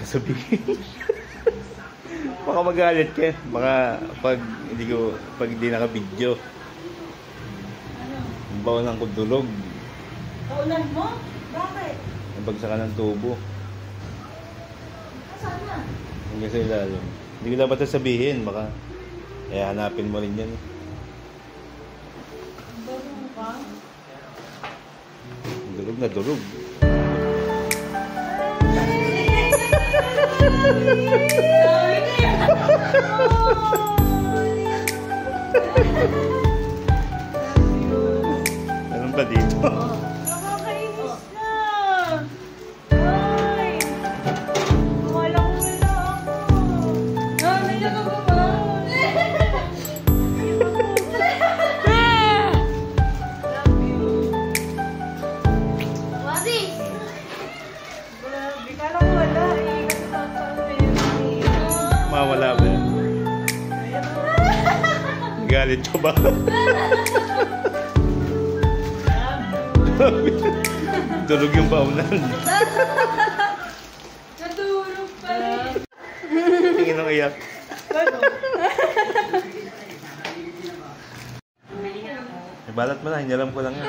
sabihin. Baka magalit ka. Baka pag hindi naka-video. Ang baunan ko dulog. Baunan mo? Bakit? Nabagsakan ng tubo. Saan na? Hanggang sa ilalim. Hindi ko dapat sabihin. Baka hanapin mo rin yan. Baunan ka? Dulog na dulog. Anong ba dito? Nakakainis na. Ay. Wala ko wala ako. Nila ka ba ba? Love you. Wadi. Grabe. Kala ko wala eh. Kasi Mawala ba yan? Galit ko ba? Tulog yung baunan. Natulog pa rin. Tingin ng iyak. Ibalat mo na, hinalam ko lang yan.